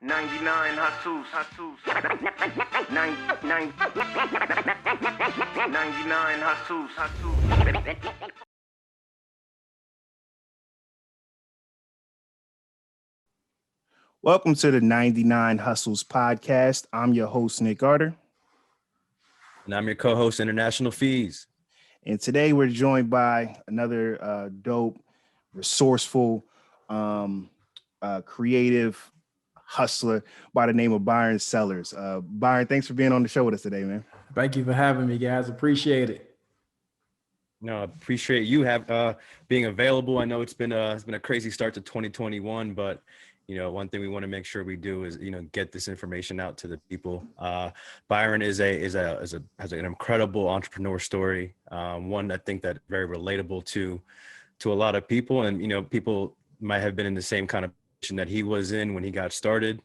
99 hustles. 99 hustles. Welcome to the 99 Hustles podcast. I'm your host, Nick Carter. And I'm your co-host, International Fees. And today we're joined by another dope, resourceful, creative hustler by the name of Byron Sellers. Byron, thanks for being on the show with us today, man. Thank you for having me, guys. Appreciate it. No, I appreciate you being available. I know it's been a crazy start to 2021, but one thing we want to make sure we do is get this information out to the people. Byron has an incredible entrepreneur story, one I think that very relatable to a lot of people, and people might have been in the same kind of position that he was in when he got started.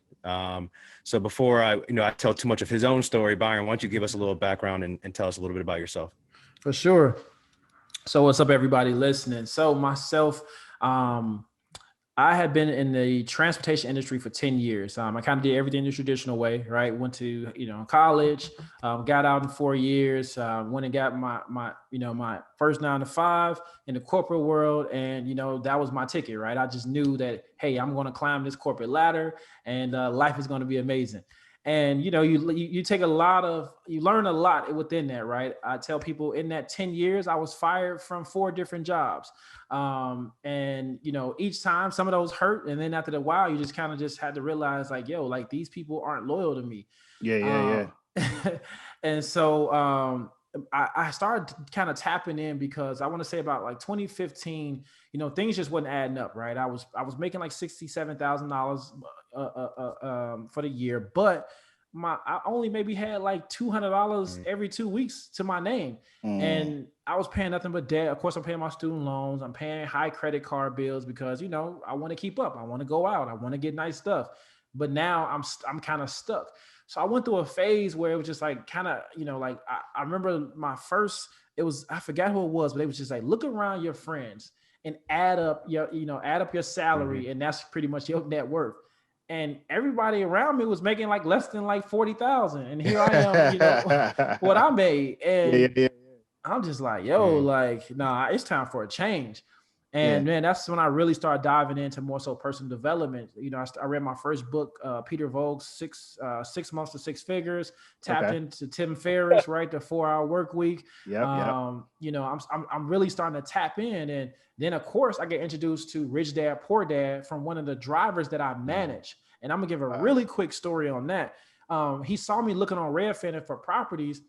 So before I tell too much of his own story, Byron, why don't you give us a little background and tell us a little bit about yourself? For sure. So what's up, everybody listening? So myself, I had been in the transportation industry for 10 years. I kind of did everything the traditional way, right? Went to, college, got out in 4 years, went and got my first 9 to 5 in the corporate world. And, that was my ticket, right? I just knew that, hey, I'm going to climb this corporate ladder and life is going to be amazing. And, you learn a lot within that, right? I tell people in that 10 years, I was fired from 4 different jobs. And, each time some of those hurt. And then after a while, you just kind of just had to realize like, these people aren't loyal to me. Yeah. And so I started kind of tapping in because I want to say about like 2015, things just wasn't adding up, right? I was making like $67,000 for the year, but I only maybe had like $200 every 2 weeks to my name. And I was paying nothing but debt. Of course, I'm paying my student loans. I'm paying high credit card bills because, I want to keep up. I want to go out. I want to get nice stuff. But now I'm kind of stuck. So I went through a phase where it was just like kind of, I remember my first, I forgot who it was, but it was just like, look around your friends and add up your salary. And that's pretty much your net worth. And everybody around me was making like less than like 40,000. And here I am, what I made. And yeah. I'm just like, nah, it's time for a change. And man, that's when I really started diving into more so personal development. I read my first book, Peter Vogel's 6 Months to 6 Figures, tapped into Tim Ferriss, right? The 4-hour work week. Yep. I'm really starting to tap in. And then of course I get introduced to Rich Dad, Poor Dad from one of the drivers that I manage. And I'm gonna give a really quick story on that. He saw me looking on Redfin for properties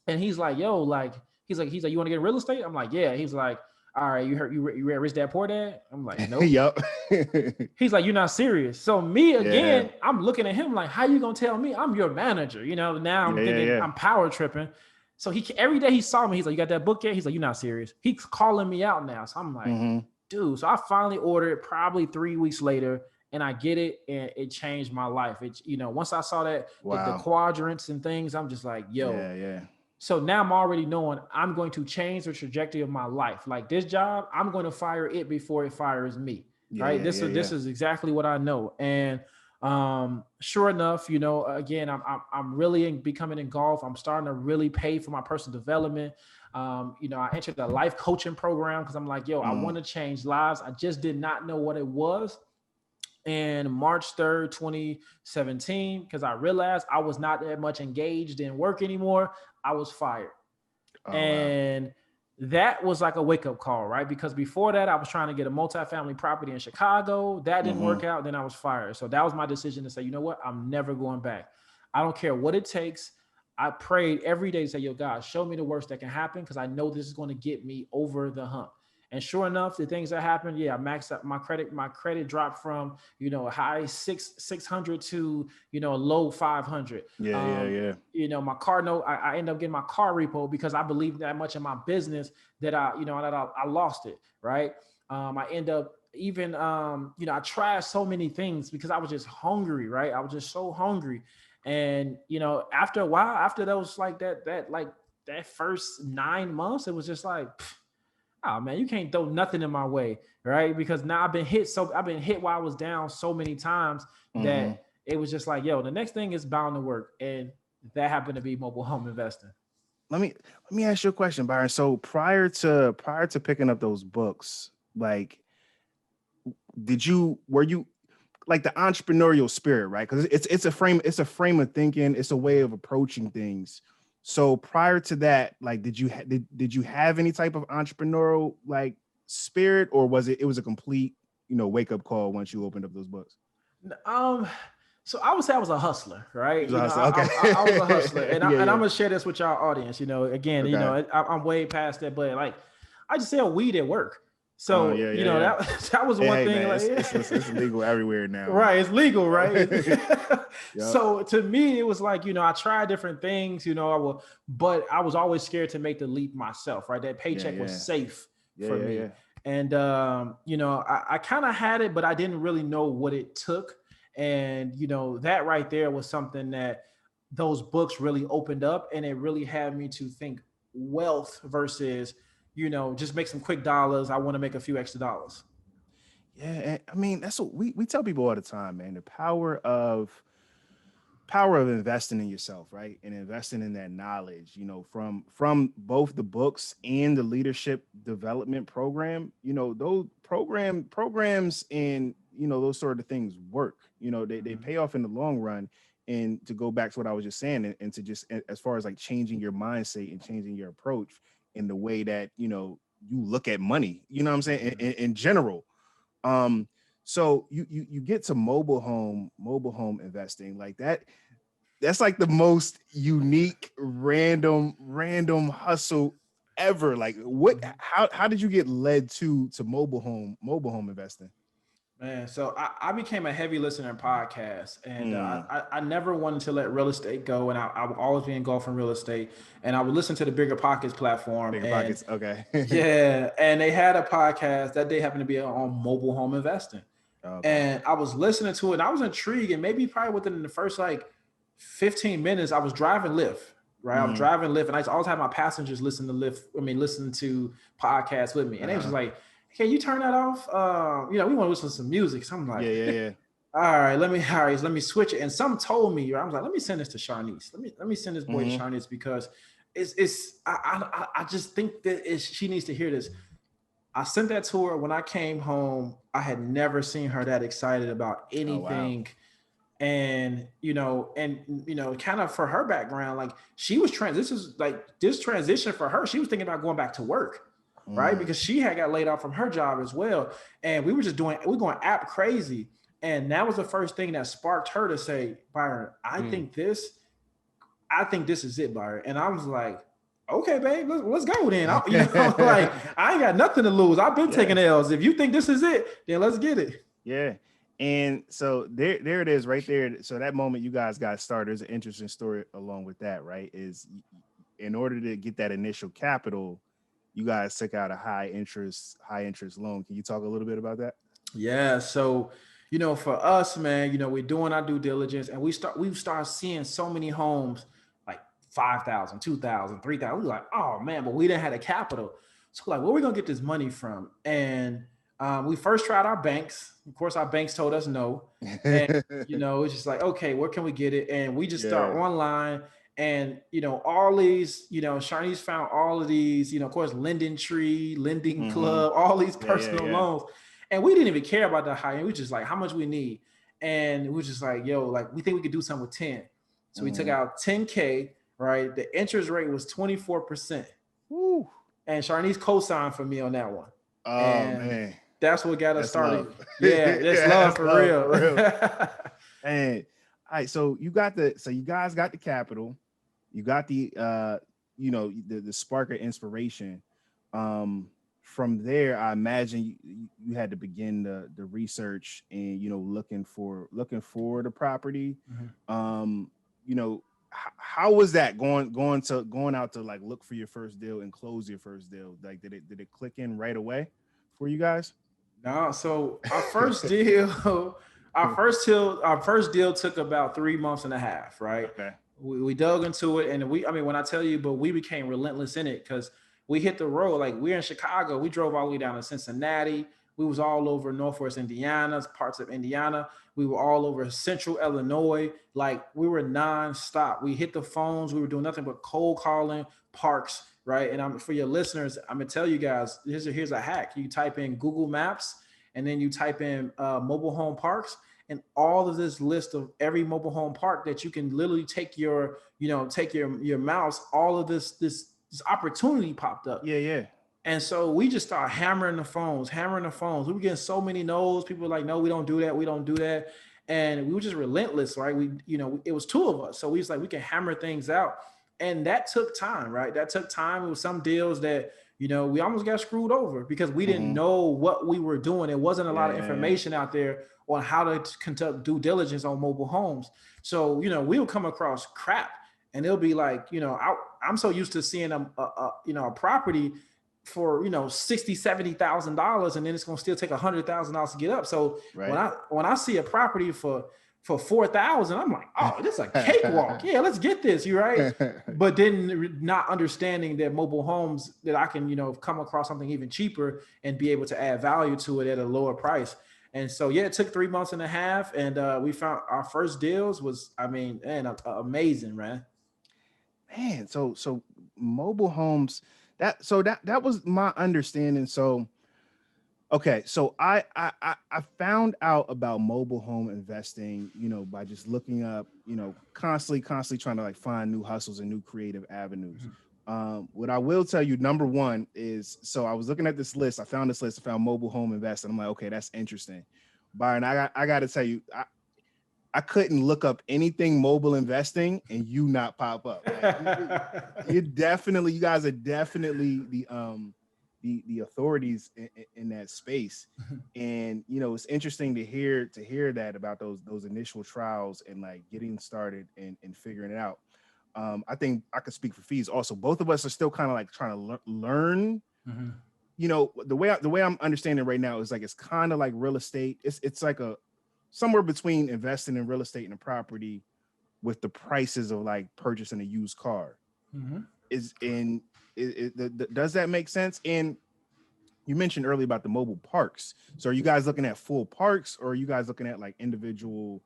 and he's like, he's like, you want to get real estate? I'm like, yeah. He's like, all right, you read Rich Dad, Poor Dad? I'm like, nope. Yep. He's like, you're not serious. So me again, I'm looking at him like, how you gonna tell me I'm your manager? Now I'm thinking I'm power tripping. So every day he saw me, he's like, you got that book yet? He's like, you're not serious. He's calling me out now. So I'm like, dude. So I finally ordered it probably 3 weeks later, and I get it, and it changed my life. It, once I saw that the quadrants and things, I'm just like, yo. Yeah. So now I'm already knowing I'm going to change the trajectory of my life. Like this job, I'm going to fire it before it fires me. Right. This is exactly what I know. And sure enough, again, I'm really becoming engulfed. I'm starting to really pay for my personal development. I entered a life coaching program because I'm like, I want to change lives. I just did not know what it was. And March 3rd, 2017, because I realized I was not that much engaged in work anymore, I was fired. That was like a wake-up call, right? Because before that, I was trying to get a multifamily property in Chicago. That didn't work out. Then I was fired. So that was my decision to say, you know what? I'm never going back. I don't care what it takes. I prayed every day to say, God, show me the worst that can happen because I know this is going to get me over the hump. And sure enough, the things that happened, I maxed up my credit. My credit dropped from, a high 600 to, a low 500. Yeah. My car note, I ended up getting my car repo because I believed that much in my business that I lost it. Right. I end up even, I tried so many things because I was just hungry. Right. I was just so hungry. And, after a while, after those like that first 9 months, it was just like, oh man, you can't throw nothing in my way, right? Because now I've been hit while I was down so many times that it was just like, yo, the next thing is bound to work. And that happened to be mobile home investing. Let me ask you a question, Byron. So prior to picking up those books, like, were you like the entrepreneurial spirit, right? Because it's a frame of thinking, it's a way of approaching things. So prior to that, like, did you have any type of entrepreneurial like spirit, or was it was a complete, wake up call once you opened up those books? So I would say I was a hustler, right? You was a hustler, okay. I was a hustler, and Yeah, I'm gonna share this with y'all audience. Again, Okay. I'm way past that, but like, I just sell weed at work. So yeah. that was one thing. Man, Like, it's legal everywhere now. right? It's legal, right? Yep. So to me, it was like, I tried different things. But I was always scared to make the leap myself. Right? That paycheck was safe for me. Yeah. And I kind of had it, but I didn't really know what it took. And that right there was something that those books really opened up, and it really had me to think wealth versus just make some quick dollars. I want to make a few extra dollars. Yeah, and I mean, that's what we tell people all the time, man. The power of investing in yourself, right? And investing in that knowledge, from both the books and the leadership development program, those programs and those sort of things work. They pay off in the long run. And to go back to what I was just saying, and to just, as far as like changing your mindset and changing your approach in the way that you look at money, what I'm saying, in general. So you get to mobile home investing like that. That's like the most unique, random hustle ever. Like, how did you get led to mobile home investing? Man, so I became a heavy listener in podcasts, and I never wanted to let real estate go, and I would always be engulfed in real estate, and I would listen to the Bigger Pockets platform. Bigger Pockets, okay. Yeah, and they had a podcast that day happened to be on mobile home investing, and I was listening to it, and I was intrigued, and maybe probably within the first like 15 minutes, I was driving Lyft. Right, I was driving Lyft, and I always have my passengers listen to podcasts with me, and they was just like, "Can you turn that off? We want to listen to some music." So I'm like, yeah. All right, let me switch it. And some told me, I was like, let me send this to Sharnice. Let me send this boy to Sharnice, because I just think that she needs to hear this. I sent that to her when I came home. I had never seen her that excited about anything. Oh, wow. And kind of for her background, like she was this transition for her. She was thinking about going back to work, right? Because she had got laid off from her job as well. And we're going app crazy. And that was the first thing that sparked her to say, Byron, I think this is it, Byron. And I was like, okay, babe, let's go then. Like, I ain't got nothing to lose. I've been taking L's. If you think this is it, then let's get it. Yeah. And so there it is right there. So that moment you guys got started, there's an interesting story along with that, right? Is in order to get that initial capital, you guys took out a high interest loan. Can you talk a little bit about that? Yeah. So, for us, man, we're doing our due diligence, and we start seeing so many homes like 5,000, 2,000, 3,000. We're like, oh man, but we didn't have the capital. So like, where are we gonna get this money from? And we first tried our banks. Of course, our banks told us no. And, it's just like, okay, where can we get it? And we just start online. And, all these, Sharnice found all of these, of course, Lending Tree, Lending Club, all these personal loans. And we didn't even care about the high end. We just like, how much we need. And we were just like, yo, like, we think we could do something with 10. So we took out 10K, right? The interest rate was 24%. Woo. And Sharnice co-signed for me on that one. Oh, man. That's what got us started. Love. Yeah, that's love for real. And all right, so you guys got the capital, you got the the spark of inspiration. From there, I imagine you had to begin the research and looking for the property. How was that going out to like look for your first deal and close your first deal? Like, did it click in right away for you guys? No, so our first deal, our first deal took about 3 months and a half, right? Okay. We dug into it, and when I tell you, but we became relentless in it, because we hit the road. Like, we're in Chicago, we drove all the way down to Cincinnati. We was all over Northwest Indiana, parts of Indiana. We were all over central Illinois. Like we were nonstop. We hit the phones. We were doing nothing but cold calling parks, right? And for your listeners, I'm gonna tell you guys, here's a hack. You type in Google Maps and then you type in mobile home parks, and all of this list of every mobile home park that you can literally take your mouse, all of this opportunity popped up. Yeah. And so we just started hammering the phones. We were getting so many no's. People were like, no, we don't do that. And we were just relentless, right? It was two of us. So we was like, we can hammer things out. And that took time, right? It was some deals that, we almost got screwed over because we didn't know what we were doing. There wasn't a lot of information out there on how to conduct due diligence on mobile homes. So, we would come across crap, and it'll be like, I'm so used to seeing a property for $60,000-$70,000, and then it's gonna still take $100,000 to get up. So when I see a property for $4,000, I'm like, oh, this is a cakewalk. Yeah, let's get this. You're right. But then not understanding that mobile homes, that I can come across something even cheaper and be able to add value to it at a lower price. And so it took 3 months and a half, and we found our first deals was, amazing, man. Man, so mobile homes. That was my understanding. So, okay, so I found out about mobile home investing, by just looking up, constantly trying to like find new hustles and new creative avenues. What I will tell you, number one is, so I was looking at this list. I found mobile home investing. I'm like, okay, that's interesting. Byron, I got to tell you, I couldn't look up anything mobile investing and you not pop up. Like, you guys are definitely the authorities in that space. And it's interesting to hear that about those initial trials and like getting started and figuring it out. I think I could speak for Fees also. Both of us are still kind of like trying to learn. The way I'm understanding right now is like it's kind of like real estate. It's like somewhere between investing in real estate and a property with the prices of like purchasing a used car. Does that make sense? And you mentioned earlier about the mobile parks. So are you guys looking at full parks, or are you guys looking at like individual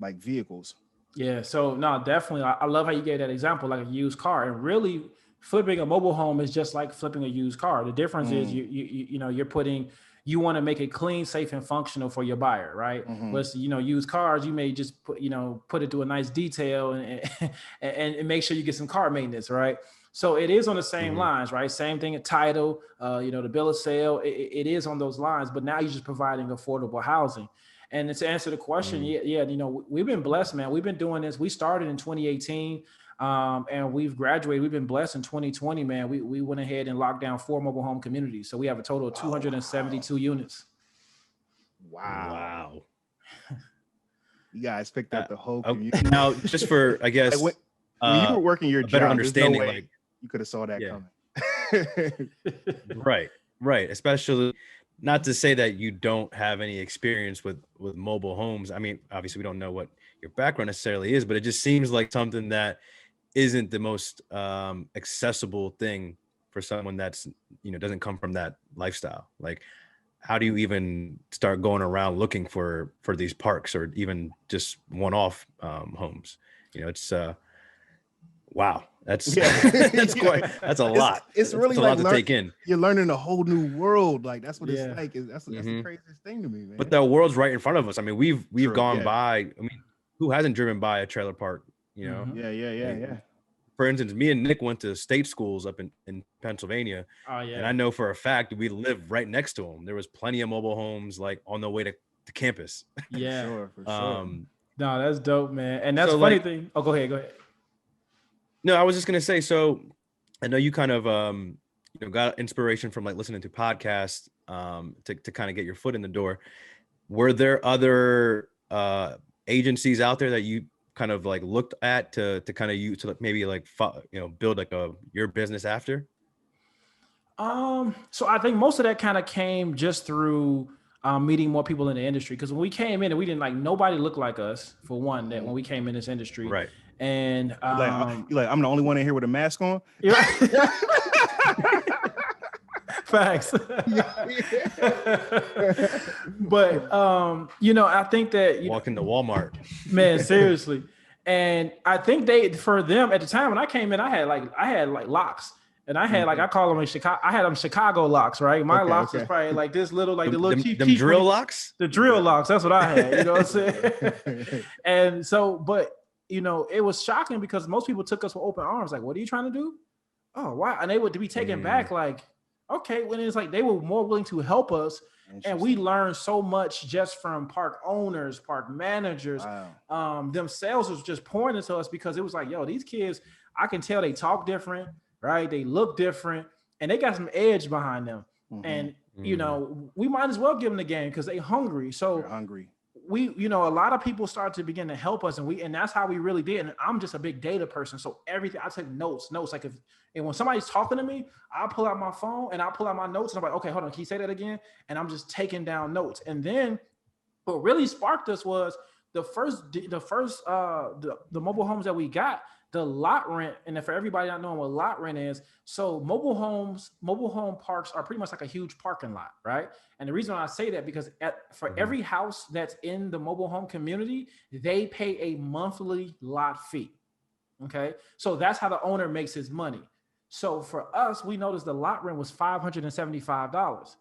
like vehicles? Yeah. So no, definitely. I love how you gave that example, like a used car. And really, flipping a mobile home is just like flipping a used car. The difference is you want to make it clean, safe, and functional for your buyer, right? But used cars, you may just put it to a nice detail and make sure you get some car maintenance, right? So it is on the same lines, right? Same thing at title, the bill of sale, it is on those lines, but now you're just providing affordable housing. And to answer the question, we've been blessed, man. We've been doing this. We started in 2018. And we've graduated. We've been blessed in 2020, man. We went ahead and locked down 4 mobile home communities. So we have a total of 272 units. Wow. You guys picked up the whole community. Now, just for, I guess, when you were working your job, better understanding, no way you could have saw that coming. Right. Especially, not to say that you don't have any experience with mobile homes. I mean, obviously we don't know what your background necessarily is, but it just seems like something that isn't the most accessible thing for someone that's, doesn't come from that lifestyle. Like, how do you even start going around looking for these parks, or even just one-off homes? It's wow. That's that's a lot. It's really a lot to take in. You're learning a whole new world. Like that's what it's like. That's the craziest thing to me, man. But the world's right in front of us. I mean, we've gone by. I mean, who hasn't driven by a trailer park? Yeah. For instance, me and Nick went to state schools up in Pennsylvania. And I know for a fact we lived right next to them. There was plenty of mobile homes like on the way to campus. Yeah, for sure. No, that's dope, man. And that's funny thing. Oh, go ahead. No, I was just gonna say. So, I know you kind of got inspiration from like listening to podcasts to kind of get your foot in the door. Were there other agencies out there that you kind of like looked at to kind of use to maybe like build like your business after? So I think most of that kind of came just through meeting more people in the industry, because when we came in, we didn't nobody looked like us, for one, that when we came in this industry, right? And you're like, I'm the only one in here with a mask on. Facts. But I think that Walk into Walmart. man, seriously. And I think for them at the time when I came in, I had like locks. And I had I call them in Chicago. I had them Chicago locks, right? My locks was probably like this little, like the little cheap drill locks. The drill locks. That's what I had. You know what I'm saying? And so, but it was shocking because most people took us with open arms. Like, what are you trying to do? Oh, wow! And they would be taken back. Like, okay, when it's like they were more willing to help us, and we learned so much just from park owners, park managers. Wow. Themselves was just pouring into us because it was like, yo, these kids, I can tell they talk different. Right, they look different, and they got some edge behind them. And we might as well give them the game because they hungry. So we, a lot of people start to begin to help us, and that's how we really did. And I'm just a big data person, so everything I take notes. Like and when somebody's talking to me, I'll pull out my phone and I'll pull out my notes, and I'm like, okay, hold on, can you say that again? And I'm just taking down notes. And then what really sparked us was the mobile homes that we got. The lot rent, and for everybody not knowing what lot rent is, so mobile home parks are pretty much like a huge parking lot, right? And the reason why I say that because for every house that's in the mobile home community, they pay a monthly lot fee. Okay, so that's how the owner makes his money. So for us, we noticed the lot rent was $575.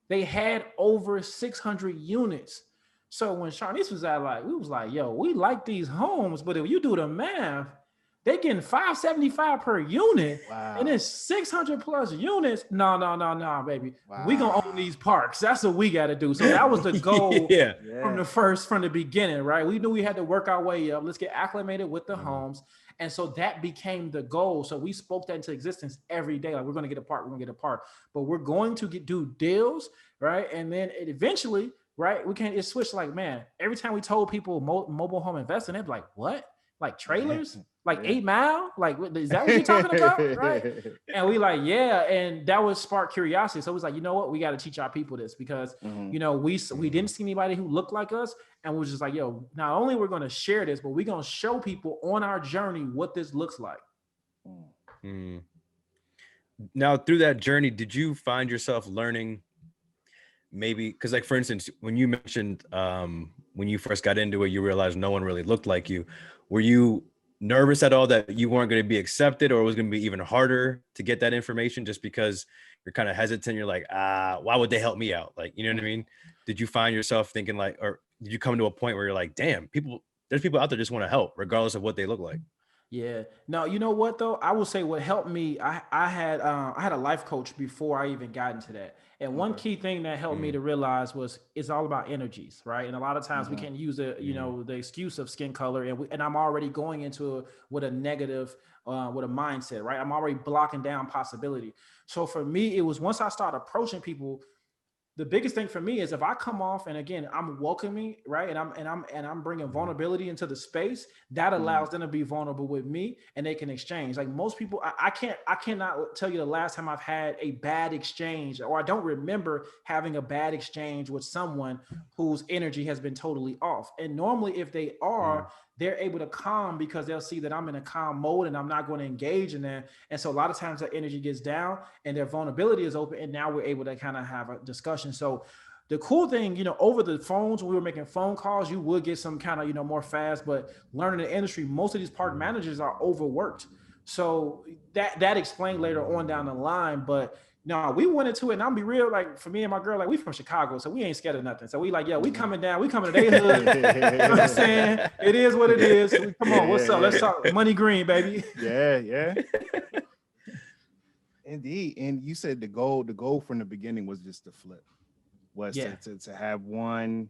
They had over 600 units. So when Sharnice was at, we was like, yo, we like these homes, but if you do the math, they getting $575 per unit, and then 600 plus units. No, baby. Wow. We gonna own these parks. That's what we got to do. So that was the goal from the beginning, right? We knew we had to work our way up. Let's get acclimated with the homes, and so that became the goal. So we spoke that into existence every day. Like, we're gonna get a park, but we're going to do deals, right? And then eventually, right? It switched. Like, man, every time we told people mobile home investing, they'd be like, what? Like trailers? Like 8 Mile? Like, is that what you're talking about? Right? And we like, yeah. And that would spark curiosity. So it was like, you know what? We got to teach our people this because, we didn't see anybody who looked like us. And we're just like, yo, not only we're going to share this, but we're going to show people on our journey what this looks like. Now, through that journey, did you find yourself learning maybe, because like, for instance, when you mentioned when you first got into it, you realized no one really looked like you. Were you nervous at all that you weren't going to be accepted, or it was going to be even harder to get that information just because you're kind of hesitant? You're like, why would they help me out? Like, you know what I mean? Did you find yourself thinking like, or did you come to a point where you're like, damn, there's people out there just want to help regardless of what they look like? Yeah. No, you know what though? I will say what helped me. I had a life coach before I even got into that. And one key thing that helped me to realize was it's all about energies, right? And a lot of times we can use the excuse of skin color, and I'm already going into with a negative, with a mindset, right? I'm already blocking down possibility. So for me, it was once I started approaching people. The biggest thing for me is if I come off and again I'm welcoming, right, and I'm bringing vulnerability into the space that allows them to be vulnerable with me and they can exchange. Like most people, I cannot tell you the last time I've had a bad exchange, or I don't remember having a bad exchange with someone whose energy has been totally off. And normally, if they are, they're able to calm because they'll see that I'm in a calm mode and I'm not going to engage in that. And so a lot of times that energy gets down and their vulnerability is open. And now we're able to kind of have a discussion. So the cool thing, over the phones, when we were making phone calls, you would get some kind of, more fast, but learning the industry, most of these park managers are overworked. So that explained later on down the line, but no, we went into it, and I'll be real, like for me and my girl, like we from Chicago, so we ain't scared of nothing. So we like, yeah, we coming down, we coming to their hood. You know what I'm saying? It is what it is. Come on, what's up? Let's talk money green, baby. Yeah. Indeed. And you said the goal from the beginning was just to flip, was to have one,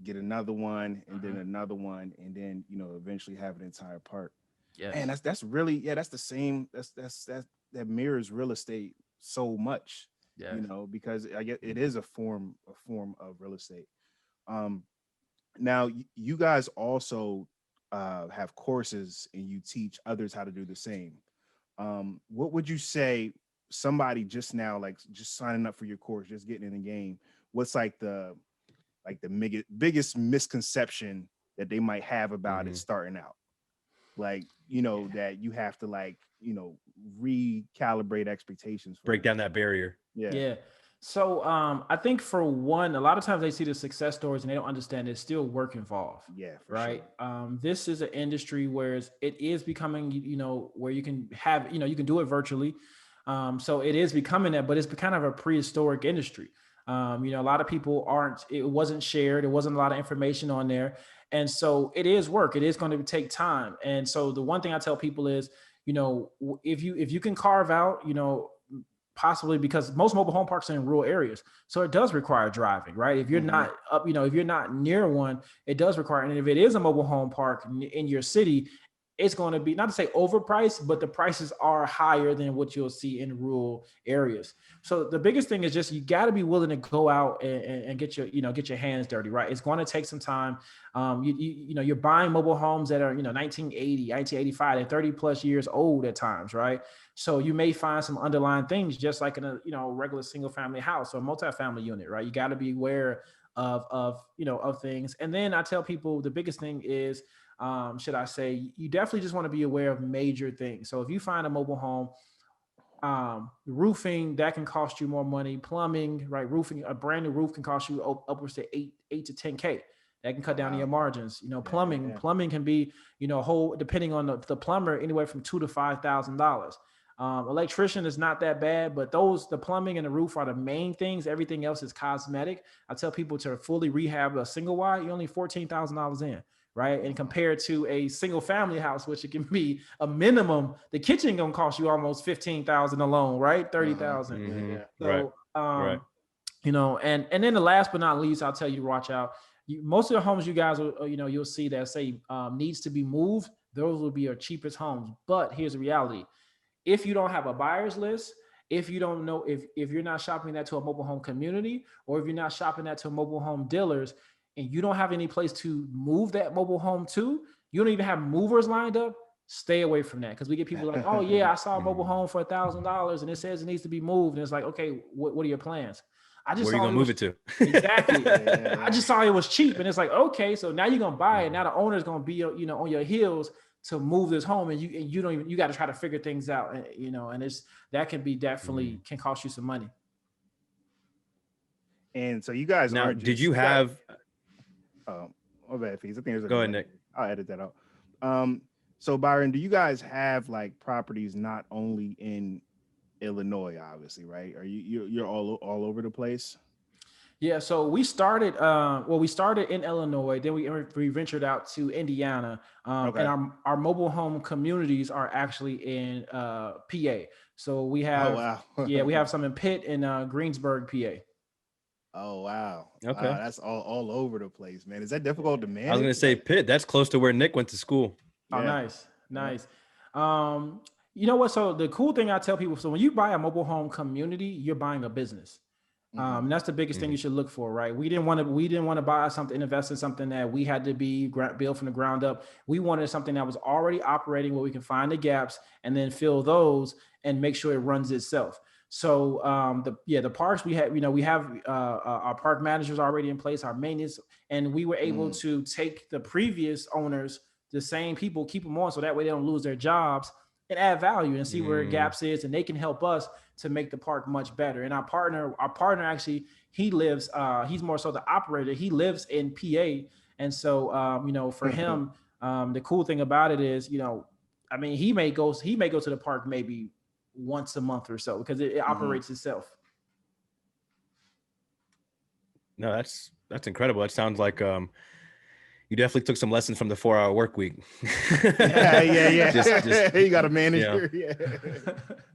get another one, and then another one, and then eventually have an entire park. Yeah. And that's really, that's the same, that mirrors real estate so much, because I guess it is a form of real estate. Now you guys also have courses and you teach others how to do the same. What would you say somebody just now, like just signing up for your course, just getting in the game, what's like the biggest misconception that they might have about it starting out? Like, that you have to like recalibrate expectations. Break down that barrier. Yeah. So I think for one, a lot of times they see the success stories and they don't understand there's still work involved. Yeah, for Right. sure. This is an industry where it is becoming, where you can have, you can do it virtually. So it is becoming that, but it's kind of a prehistoric industry. A lot of people it wasn't shared. There wasn't a lot of information on there. And so it is work. It is going to take time. And so the one thing I tell people is, if you can carve out, possibly, because most mobile home parks are in rural areas. So it does require driving, right? If you're not up, if you're not near one, it does require, and if it is a mobile home park in your city, it's going to be, not to say overpriced, but the prices are higher than what you'll see in rural areas. So the biggest thing is just, you got to be willing to go out and get your hands dirty, right? It's going to take some time. You're buying mobile homes that are, 1980, 1985, they're 30 plus years old at times, right? So you may find some underlying things, just like in a, regular single family house or multifamily unit, right? You got to be aware of things. And then I tell people the biggest thing is, you definitely just want to be aware of major things. So if you find a mobile home, roofing, that can cost you more money. Plumbing, right? Roofing, a brand new roof can cost you upwards to 8 to 10K. That can cut down your margins. Plumbing can be, depending on the plumber, anywhere from $2,000 to $5,000. Electrician is not that bad, but the plumbing and the roof are the main things. Everything else is cosmetic. I tell people to fully rehab a single wide, you're only $14,000 in. Right. And compared to a single family house, which it can be a minimum, the kitchen gonna cost you almost 15,000 alone, right? 30,000. Mm-hmm. So, right. And then the last but not least, I'll tell you to watch out. Most of the homes you guys will, you'll see that say needs to be moved. Those will be your cheapest homes. But here's the reality. If you don't have a buyer's list, if you don't know, if you're not shopping that to a mobile home community, or if you're not shopping that to mobile home dealers, and you don't have any place to move that mobile home to, you don't even have movers lined up, stay away from that. Because we get people like, oh yeah, I saw a mobile home for $1,000 and it says it needs to be moved. And it's like, okay, what are your plans? Where are you gonna move it to? Exactly. I just saw it was cheap. And it's like, okay, so now you're gonna buy it. Now the owner's gonna be, on your heels to move this home, and you got to try to figure things out. And that can be definitely can cost you some money. And so you guys now, did you have? My bad, Fees. I think there's Go ahead, Nick. I'll edit that out. So Byron, do you guys have like properties not only in Illinois, obviously, right? Are you're all over the place? Yeah, so we started. We started in Illinois, then we ventured out to Indiana, and our mobile home communities are actually in PA. So we have, we have some in Pitt and Greensburg, PA. Oh wow! Okay, wow, that's all over the place, man. Is that difficult to manage? I was gonna say Pitt. That's close to where Nick went to school. Oh, nice. You know what? So the cool thing I tell people: so when you buy a mobile home community, you're buying a business. And that's the biggest thing you should look for, right? We didn't want to buy something, invest in something that we had to be built from the ground up. We wanted something that was already operating, where we can find the gaps and then fill those and make sure it runs itself. So the parks we have, we have our park managers already in place, our maintenance, and we were able to take the previous owners, the same people, keep them on, so that way they don't lose their jobs, and add value and see where gaps is, and they can help us to make the park much better. And our partner actually, he lives, he's more so the operator. He lives in PA, and so for him, the cool thing about it is, he may go to the park maybe once a month or so, because it operates itself. No, that's incredible. That sounds like you definitely took some lessons from the 4-hour work week. Yeah. just you got a manager.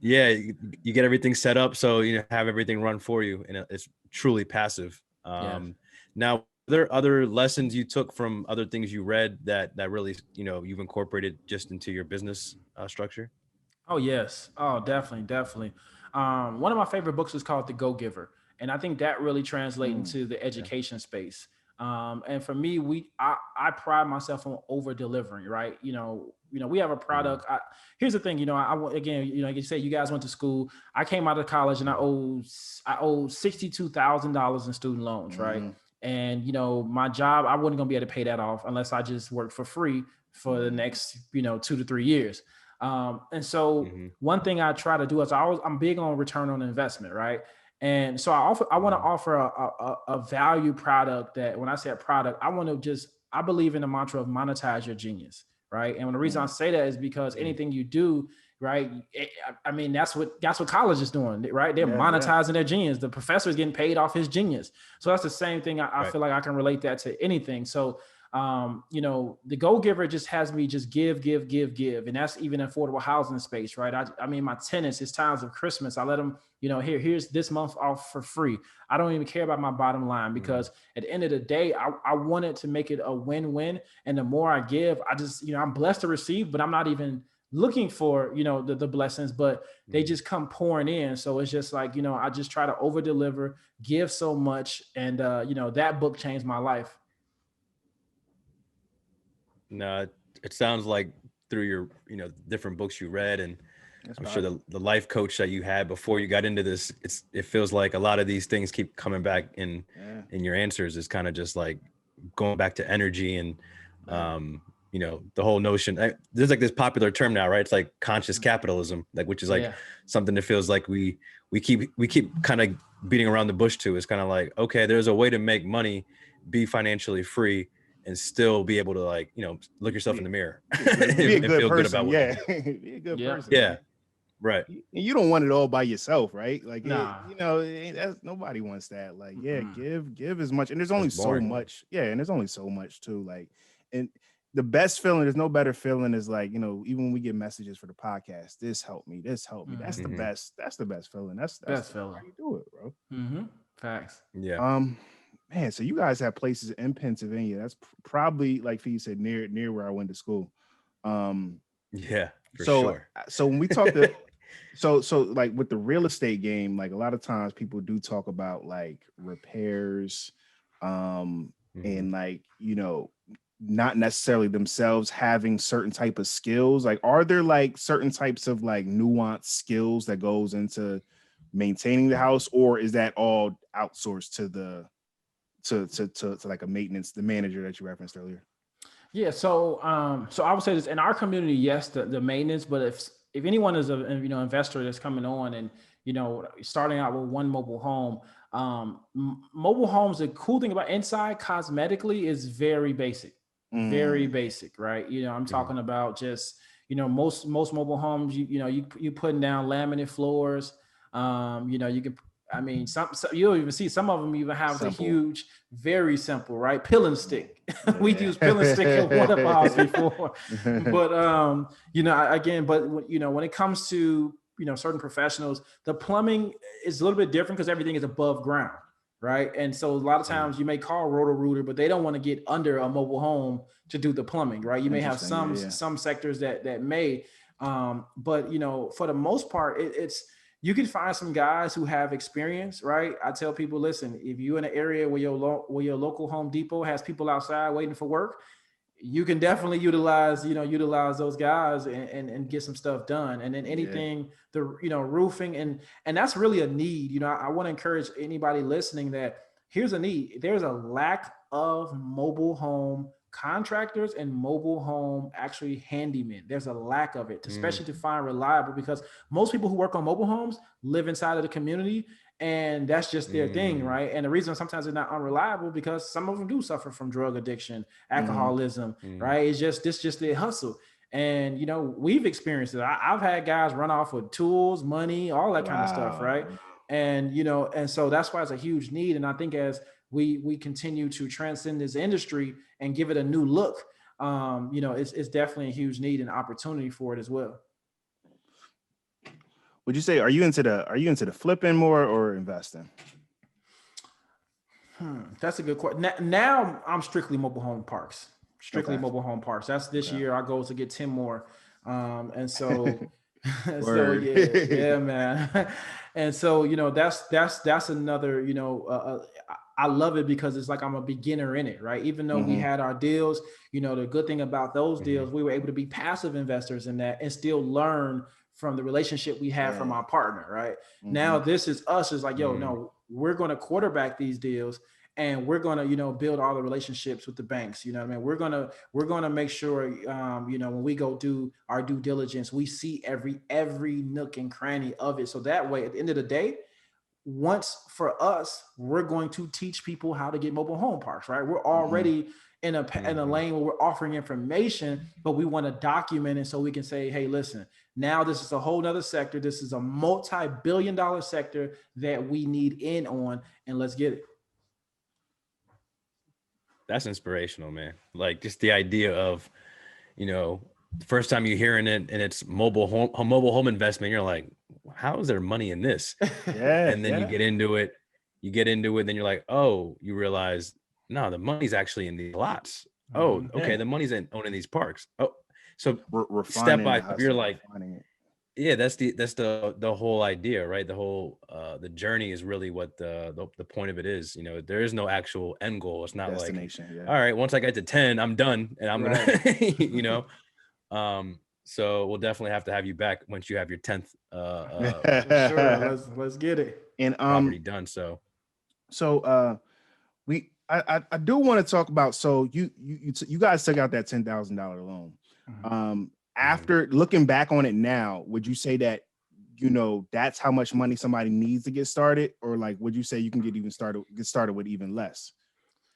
You get everything set up, so have everything run for you, and it's truly passive. Now, are there other lessons you took from other things you read that really you've incorporated just into your business structure? Oh, yes. Oh, definitely. One of my favorite books is called The Go-Giver. And I think that really translates into the education space. And for me, I pride myself on over delivering, right? We have a product. Here's the thing, you say you guys went to school. I came out of college and I owed $62,000 in student loans, right? And, my job, I wasn't going to be able to pay that off unless I just worked for free for the next, 2 to 3 years. And so one thing I try to do is I'm big on return on investment, right? And so I want to offer a value product that when I say a product, I believe in the mantra of monetize your genius, right? And the reason I say that is because anything you do, right? I mean, that's what college is doing, right? They're monetizing their genius. The professor is getting paid off his genius. So that's the same thing. I feel like I can relate that to anything. So, the Go Giver just has me just give. And that's even affordable housing space, right? I mean, my tenants, it's times of Christmas. I let them, here's this month off for free. I don't even care about my bottom line because at the end of the day, I wanted to make it a win-win. And the more I give, I just, I'm blessed to receive, but I'm not even looking for, the blessings, but they just come pouring in. So it's just like, I just try to over deliver, give so much. And, that book changed my life. No, it sounds like through your, different books you read, and I'm sure the life coach that you had before you got into this, it feels like a lot of these things keep coming back in your answers. Is kind of just like going back to energy and, the whole notion. There's like this popular term now, right? It's like conscious capitalism, like, which is like something that feels like we keep kind of beating around the bush to. Is kind of like, okay, there's a way to make money, be financially free, and still be able to, like, look yourself in the mirror be a and good feel person. good about what Be a good person. Yeah. Right. You don't want it all by yourself, right? Like, nah. Nobody wants that. Like, give as much. And there's only so much. Yeah. And there's only so much too. Like, and the best feeling, there's no better feeling is like, even when we get messages for the podcast, this helped me. That's the best. That's the best feeling. That's best feeling. How you do it, bro. Facts. Yeah. Man, so you guys have places in Pennsylvania. That's probably, like Fee said, near where I went to school. Yeah, for sure. So when we talk to, so like with the real estate game, like a lot of times people do talk about like repairs, and like, not necessarily themselves having certain type of skills. Like, are there like certain types of like nuanced skills that goes into maintaining the house, or is that all outsourced to the to like a maintenance, the manager that you referenced earlier? Yeah. So I would say this in our community, yes, the maintenance, but if anyone is a, investor that's coming on and, starting out with one mobile home, mobile homes, the cool thing about inside cosmetically is very basic, right? I'm talking about just, most mobile homes, you putting down laminate floors, you can, you'll even see some of them even have the huge, very simple, right? Pill and stick. We use pill and stick in one of our house before. But, when it comes to, certain professionals, the plumbing is a little bit different because everything is above ground, right? And so a lot of times you may call Roto-Rooter, but they don't want to get under a mobile home to do the plumbing, right? You may have some sectors that may, but, for the most part, it's, you can find some guys who have experience, right? I tell people, listen, if you're in an area where your local Home Depot has people outside waiting for work, you can definitely utilize those guys and get some stuff done. And then anything, the roofing, and that's really a need. I want to encourage anybody listening that here's a need. There's a lack of mobile home contractors and mobile home actually handymen. There's a lack of it, especially to find reliable, because most people who work on mobile homes live inside of the community, and that's just their thing, right? And the reason sometimes they're not unreliable because some of them do suffer from drug addiction, alcoholism, right? It's just their hustle. And we've experienced it. I've had guys run off with tools, money, all that kind of stuff, right? And and so that's why it's a huge need. And I think as we continue to transcend this industry and give it a new look, it's definitely a huge need and opportunity for it as well. Would you say, are you into the flipping more or investing? That's a good question. Now I'm strictly mobile home parks. Mobile home parks. That's this year. Our goal is to get 10 more. And so, man. And so, that's another, I love it because it's like I'm a beginner in it, right? Even though we had our deals, the good thing about those deals, we were able to be passive investors in that and still learn from the relationship we have from our partner, right? Now this is us, is like, no, we're going to quarterback these deals and we're going to, build all the relationships with the banks. You know what I mean? We're going to make sure, when we go do our due diligence, we see every nook and cranny of it. So that way, at the end of the day, once for us, we're going to teach people how to get mobile home parks, right? We're already in a lane where we're offering information, but we want to document it so we can say, hey, listen, now this is a whole nother sector. This is a multi-billion-dollar sector that we need in on, and let's get it. That's inspirational, man. Like just the idea of, the first time you're hearing it and it's mobile home investment, you're like, how is there money in this? Yeah. And then you get into it, then you're like, oh, you realize, no, the money's actually in these lots. Oh, okay. The money's in owning these parks. Oh, so we're step by step, you're like, yeah, that's the whole idea, right? The whole the journey is really what the point of it is. There is no actual end goal. It's not destination. Like, all right, once I get to 10, I'm done, and I'm gonna, so we'll definitely have to have you back once you have your 10th. Sure, let's get it. And property done. So I do want to talk about. So you guys took out that $10,000 loan. After looking back on it now, would you say that that's how much money somebody needs to get started, or like would you say you can get started with even less?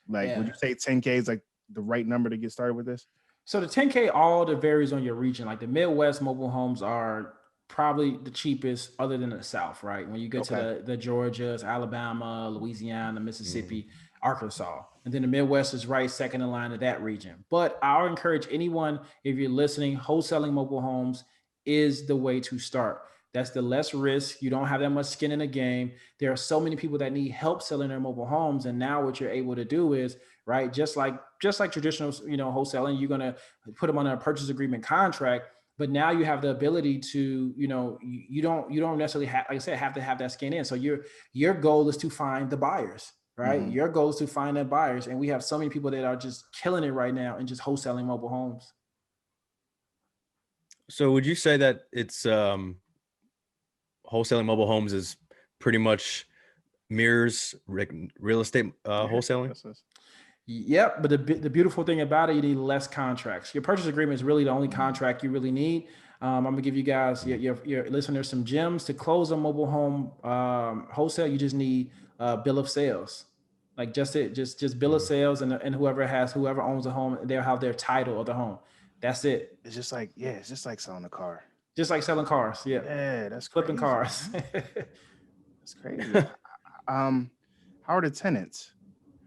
Like would you say 10K is like the right number to get started with this? So the 10K all varies on your region. Like the Midwest mobile homes are probably the cheapest other than the South, right? When you get to the Georgias, Alabama, Louisiana, Mississippi, Arkansas. And then the Midwest is right second in line to that region. But I'll encourage anyone, if you're listening, wholesaling mobile homes is the way to start. That's the less risk. You don't have that much skin in the game. There are so many people that need help selling their mobile homes. And now what you're able to do is, right, just like traditional, wholesaling, you're going to put them on a purchase agreement contract. But now you have the ability to, you don't necessarily have, like I said, have to have that skin in. So your goal is to find the buyers, right? Your goal is to find the buyers. And we have so many people that are just killing it right now and just wholesaling mobile homes. So would you say that it's wholesaling mobile homes is pretty much mirrors real estate wholesaling? Yep, but the beautiful thing about it, you need less contracts. Your purchase agreement is really the only contract you really need. I'm gonna give you guys, your listeners, some gems to close a mobile home wholesale. You just need a bill of sales, like just bill of sales, and whoever owns a home, they'll have their title of the home. That's it. It's just like selling a car. Just like selling cars. Yeah. Yeah, that's flipping crazy, cars. That's crazy. How are the tenants?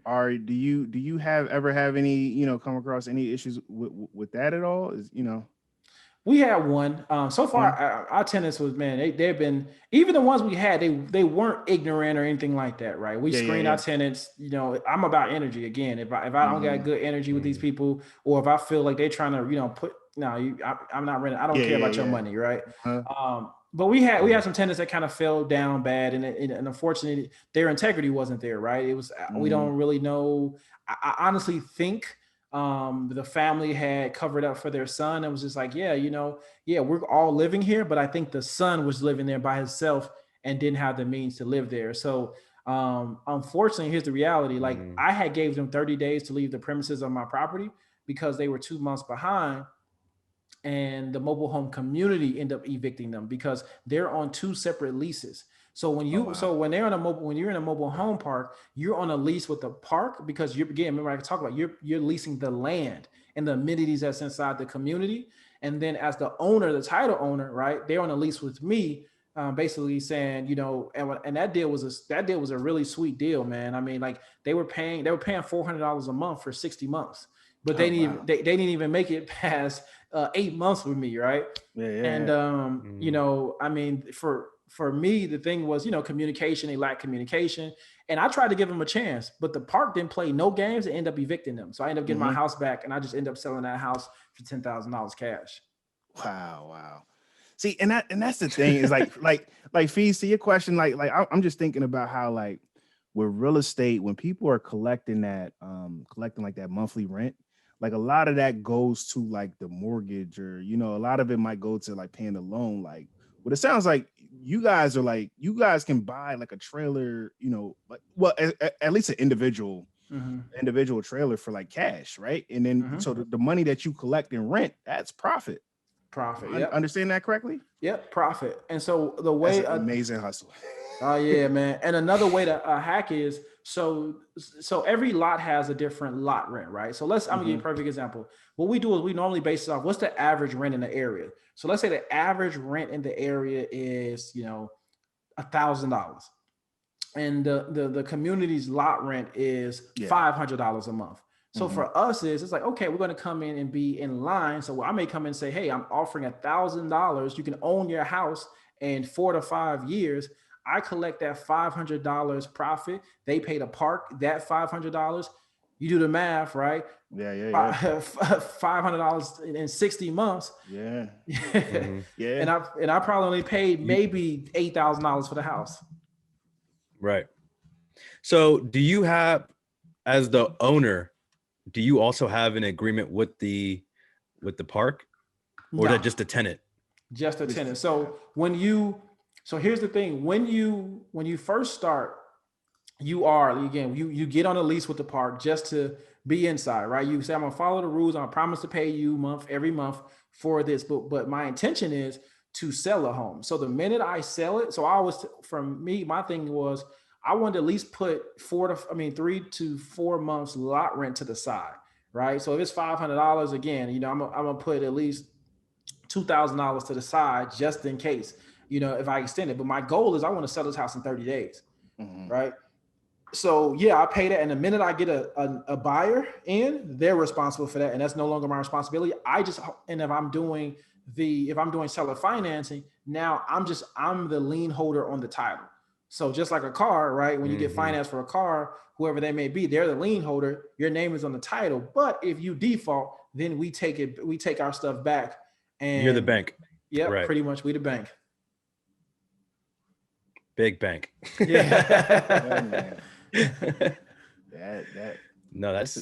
Do you ever have any, come across any issues with that at all? We had one. So far, our tenants was, man, they've been, even the ones we had, they weren't ignorant or anything like that, right? We screen our tenants. I'm about energy again. If I don't got good energy with these people, or if I feel like they're trying to, I'm not renting. I don't care about your money, right? But we had some tenants that kind of fell down bad, and unfortunately, their integrity wasn't there, right? It was we don't really know. I honestly think the family had covered up for their son. It was just like, we're all living here, but I think the son was living there by himself and didn't have the means to live there. So unfortunately, here's the reality. Like I had gave them 30 days to leave the premises of my property because they were 2 months behind. And the mobile home community end up evicting them because they're on 2 separate leases. So when when you're in a mobile home park, you're on a lease with the park because remember I talked about you're leasing the land and the amenities that's inside the community. And then as the owner, the title owner, right, they're on a lease with me, basically saying, and that deal was a really sweet deal, man. I mean, like they were paying $400 a month for 60 months. But they didn't even make it past 8 months with me, right? Yeah. And I mean, for me, the thing was, communication. They lacked communication, and I tried to give them a chance, but the park didn't play no games. They end up evicting them, so I ended up getting my house back, and I just ended up selling that house for $10,000 cash. Wow. See, and that's the thing is like Fees, to your question, like I'm just thinking about how like with real estate, when people are collecting like that monthly rent. Like a lot of that goes to like the mortgage or, a lot of it might go to like paying the loan. Like what it sounds like you guys are like, you guys can buy like a trailer, you know, like, well, at least an individual trailer for like cash, right? And then so the money that you collect and rent, that's profit. Profit. Yeah. Understand that correctly? Yep. Profit. And so the way that's an amazing hustle. Oh yeah, man. And another way to hack is so every lot has a different lot rent, right? So I'm gonna give you a perfect example. What we do is we normally base it off what's the average rent in the area. So let's say the average rent in the area is, you know, $1,000. And the community's lot rent is $500 a month. So for us it's like, okay, we're going to come in and be in line. So I may come in and say, hey, I'm offering $1,000. You can own your house in 4 to 5 years. I collect that $500 profit. They pay to park that $500. You do the math, right? Yeah. $500 in 60 months. Yeah. Yeah. And I probably only paid maybe $8,000 for the house. Right. So do you have, as the owner, do you also have an agreement with the park, or is that just a tenant? Just a tenant. So here's the thing, when you first start, you get on a lease with the park just to be inside, right? You say, I'm gonna follow the rules. I promise to pay you every month for this, but my intention is to sell a home. So the minute I sell it, my thing was I wanted to at least put 3 to 4 months lot rent to the side, right? So if it's $500, again, you know, I'm gonna put at least $2,000 to the side just in case, you know, if I extend it. But my goal is I want to sell this house in 30 days, right? So yeah, I pay that, and the minute I get a buyer in, they're responsible for that, and that's no longer my responsibility. If I'm doing seller financing, now I'm the lien holder on the title. So just like a car, right? When you get financed for a car, whoever they may be, they're the lien holder. Your name is on the title. But if you default, then we take our stuff back. And you're the bank. Yeah, right. Pretty much we the bank. Big bank. Yeah. That's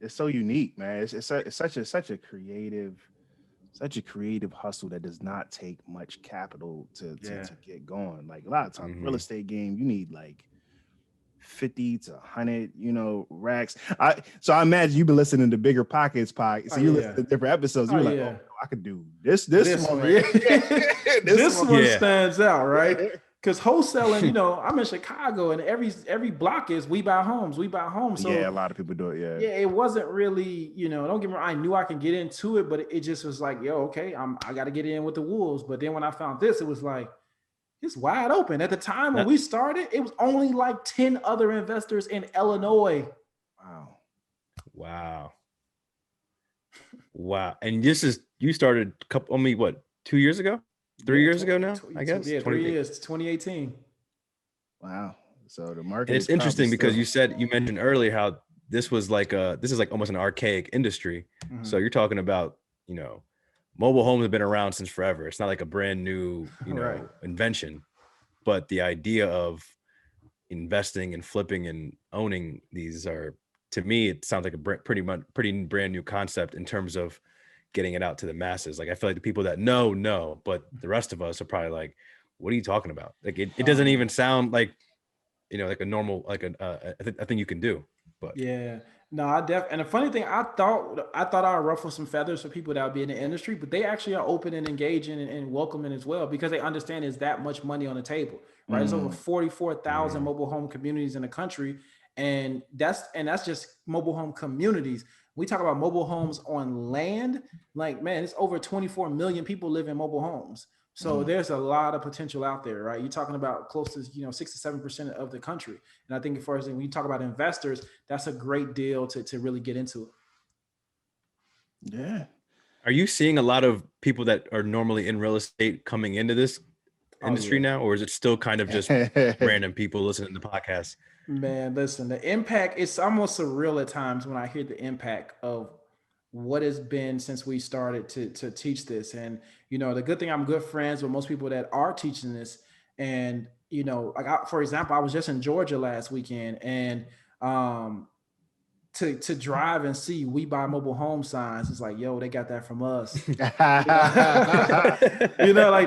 it's so unique, man. It's such a creative hustle that does not take much capital to get going. Like a lot of times, real estate game, you need like 50 to 100, you know, racks. So I imagine you've been listening to Bigger Pockets podcast. So you listen to different episodes. You're like, oh, I could do this one. This one stands out, right? Because wholesaling, you know, I'm in Chicago, and every block is we buy homes. So yeah, a lot of people do it. Yeah, it wasn't really, you know, don't get me wrong, I knew I can get into it, but it just was like, yo, okay, I got to get in with the wolves. But then when I found this, it was like, it's wide open. At the time when we started, it was only like 10 other investors in Illinois. Wow. And you started 2 years ago? 3 years ago now, I guess? Yeah, 3 years, 2018. Wow. So the market. And it's interesting because you mentioned earlier how this is like almost an archaic industry. So you're talking about, you know, mobile homes have been around since forever. It's not like a brand new, you know, invention, but the idea of investing and flipping and owning these to me, it sounds like a pretty brand new concept in terms of getting it out to the masses. Like I feel like the people that know, but the rest of us are probably like, what are you talking about? Like it doesn't even sound like, you know, like a normal, like a thing you can do. But yeah, no, and the funny thing, I thought I'd ruffle some feathers for people that would be in the industry, but they actually are open and engaging and welcoming as well, because they understand there's that much money on the table, right? There's over 44,000 mobile home communities in the country. And that's just mobile home communities. We talk about mobile homes on land, like, man, it's over 24 million people live in mobile homes. So there's a lot of potential out there, right? You're talking about close to, you know, 6 to 7% of the country. And I think as far as when you talk about investors, that's a great deal to really get into it. Yeah. Are you seeing a lot of people that are normally in real estate coming into this industry now, or is it still kind of just random people listening to podcasts? Man, listen, the impact, it's almost surreal at times when I hear the impact of what has been since we started to teach this. And, you know, the good thing, I'm good friends with most people that are teaching this. And, you know, like for example, I was just in Georgia last weekend, and to drive and see We Buy Mobile Home signs. It's like, yo, they got that from us. Like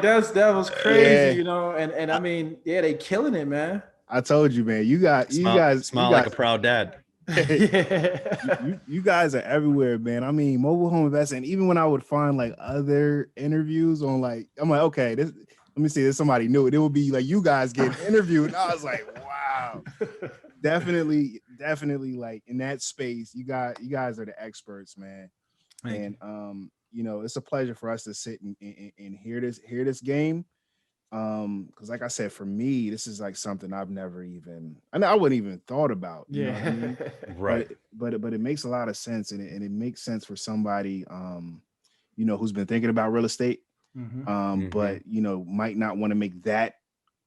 that was crazy, and I mean, yeah, they killing it, man. I told you, man. You guys like a proud dad. you guys are everywhere, man. I mean, mobile home investing. Even when I would find like other interviews on like, I'm like, okay, let me see, there's somebody new. It would be like you guys getting interviewed. And I was like, wow, definitely like in that space, you guys are the experts, man. And it's a pleasure for us to sit and hear this game. Because like I said, for me, this is like something I've never even, I wouldn't even thought about. You know what I mean? Right. But it makes a lot of sense, and it makes sense for somebody who's been thinking about real estate, but might not want to make that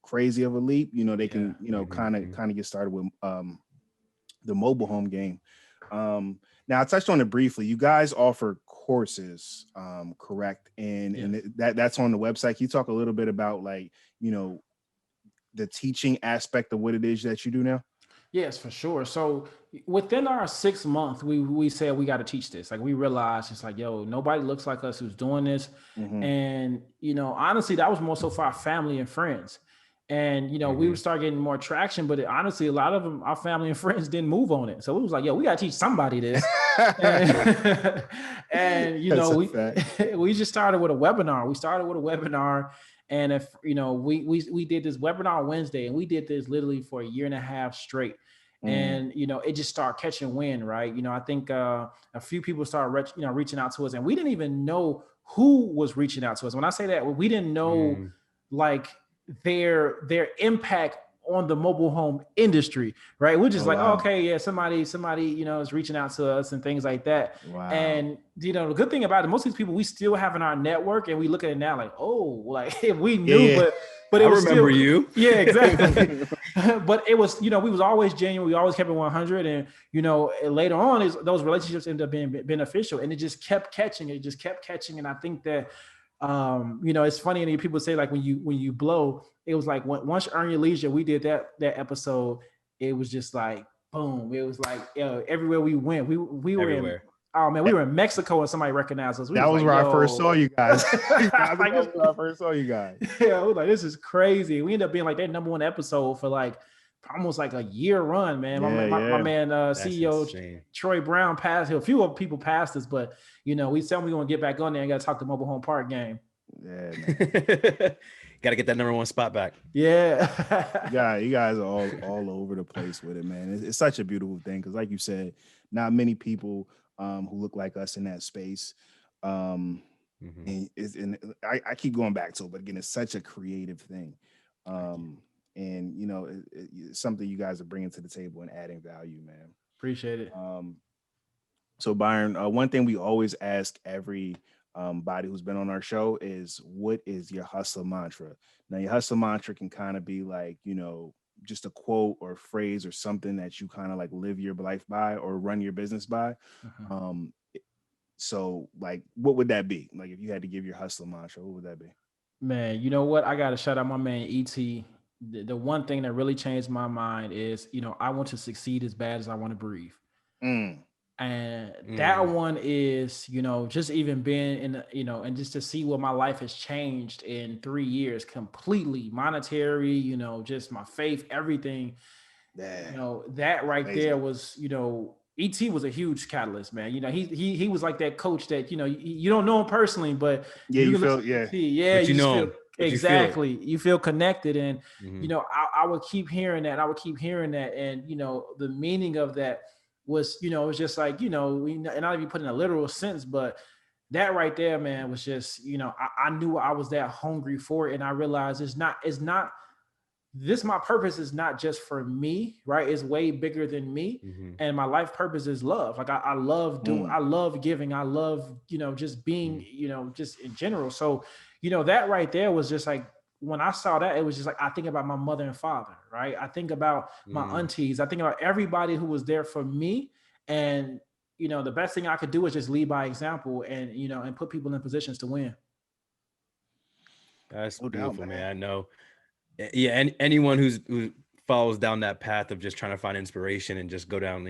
crazy of a leap. They can kind of get started with the mobile home game. Now I touched on it briefly. You guys offer courses, correct? And that's on the website. Can you talk a little bit about like, the teaching aspect of what it is that you do now? Yes, for sure. So within our 6 month, we said we got to teach this. Like we realized it's like, yo, nobody looks like us who's doing this. And, honestly, that was more so for our family and friends. And, we would start getting more traction, but honestly, a lot of them, our family and friends didn't move on it. So we was like, yo, we got to teach somebody this. and we just started with a webinar. And if, we did this webinar Wednesday, and we did this literally for 1.5 years straight. And, it just started catching wind, right? I think a few people started, reaching out to us, and we didn't even know who was reaching out to us. When I say that, we didn't know like their impact on the mobile home industry, right? We're just wow. Okay, yeah, somebody, is reaching out to us and things like that. Wow. And, the good thing about it, most of these people we still have in our network, and we look at it now like, oh, like we knew, but it was remember still, you. Yeah, exactly. But it was, we was always genuine. We always kept it 100. And, later on those relationships ended up being beneficial, and it just kept catching. And I think that, it's funny, and people say like when you blow, it was like once you earn your leisure, we did that episode. It was just like boom. It was like everywhere we went, we were everywhere. We were in Mexico and somebody recognized us. That was where I first saw you guys. That was where I first saw you guys. Yeah, I was like, this is crazy. We ended up being like that #1 episode for like almost like a year run, man. My man, CEO insane. Troy Brown passed. A few other people passed us, but we said we're gonna get back on there and got to talk the mobile home park game. Yeah, man. Got to get that #1 spot back. Yeah, you guys are all over the place with it, man. It's such a beautiful thing because, like you said, not many people who look like us in that space. And I keep going back to it, but again, it's such a creative thing. And it's something you guys are bringing to the table and adding value, man. Appreciate it. So Byron, one thing we always ask every body who's been on our show is, what is your hustle mantra? Now, your hustle mantra can kind of be like, just a quote or phrase or something that you kind of like live your life by or run your business by. So like, what would that be? Like, if you had to give your hustle mantra, what would that be? Man, you know what? I got to shout out my man, E.T. The one thing that really changed my mind is, I want to succeed as bad as I want to breathe. And that one is, just even being in, and just to see what my life has changed in 3 years, completely monetary, just my faith, everything, that right amazing. There was, E.T. was a huge catalyst, man. He was like that coach that, you don't know him personally, but you feel, but you know him. Exactly. You feel connected. And, I would keep hearing that. And, the meaning of that was, it was just like, and not even put in a literal sense, but that right there, man, was just, I knew I was that hungry for it. And I realized my purpose is not just for me, right? It's way bigger than me. And my life purpose is love. Like I love doing, I love giving. I love, just being, just in general. So, that right there was just like, when I saw that, it was just like, I think about my mother and father, right? I think about my aunties. I think about everybody who was there for me. And, the best thing I could do is just lead by example and, and put people in positions to win. That's beautiful, man. I know. Yeah. And anyone who follows down that path of just trying to find inspiration and just go down,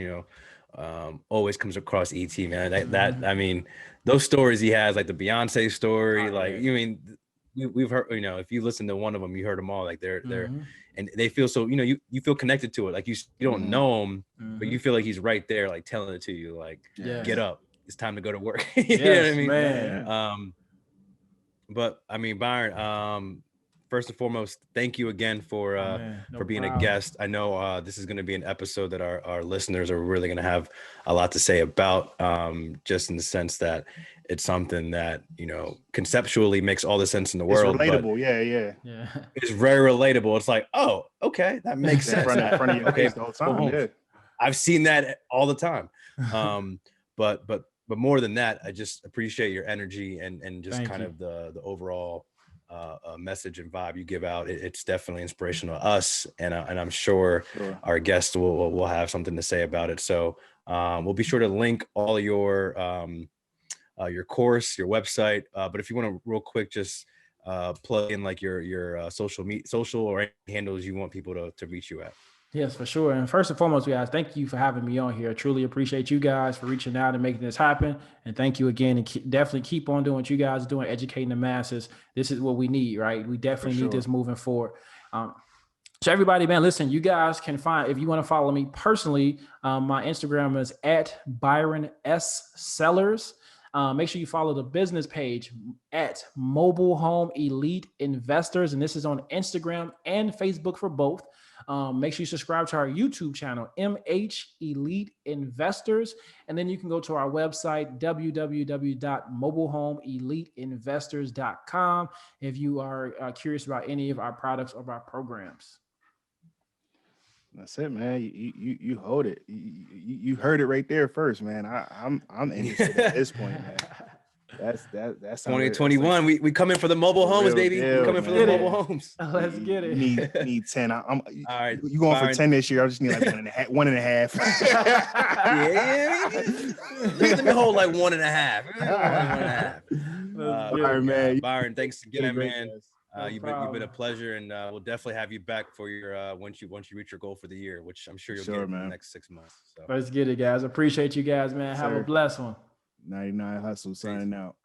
always comes across ET, man. That I mean, those stories he has, like the Beyonce story, like you mean we've heard, you know, if you listen to one of them, you heard them all. Like they're and they feel so, you know, you feel connected to it. Like you don't know him, but you feel like he's right there, like telling it to you, like get up, it's time to go to work. You know what I mean? Man. But I mean, Byron, first and foremost, thank you again for being a guest. I know this is going to be an episode that our listeners are really going to have a lot to say about, just in the sense that it's something that, you know, conceptually makes all the sense in the world. It's relatable. Yeah. It's very relatable. It's like, oh, okay, that makes sense. In front of your face the whole time. Yeah. I've seen that all the time. But more than that, I just appreciate your energy and just kind of the overall message and vibe you give out. It's definitely inspirational to us, and I'm sure our guests will have something to say about it. So we'll be sure to link all of your course, your website. But if you want to real quick, just plug in like your social or any handles you want people to reach you at. Yes, for sure. And first and foremost, guys, thank you for having me on here. I truly appreciate you guys for reaching out and making this happen. And thank you again. And definitely keep on doing what you guys are doing, educating the masses. This is what we need, right? We definitely need this moving forward. So everybody, man, listen, you guys can find, if you want to follow me personally, my Instagram is at Byron S. Sellers. Make sure you follow the business page at Mobile Home Elite Investors. And this is on Instagram and Facebook for both. Make sure you subscribe to our YouTube channel, MH Elite Investors. And then you can go to our website, www.mobilehomeeliteinvestors.com, if you are curious about any of our products or our programs. That's it, man. You hold it. You heard it right there first, man. I'm interested at this point, man. That's 2021. We coming for the mobile homes, baby. We coming for the mobile homes. Let's get it. Need 10. All right. You going for 10 this year? I just need like 1.5. Let me hold like 1.5. 1.5. Man. Byron, thanks again, man. You've been a pleasure, and we'll definitely have you back for your once you reach your goal for the year, which I'm sure you'll get in the next 6 months. So. Let's get it, guys. Appreciate you guys, man. Have a blessed one. 99 Hustle signing out.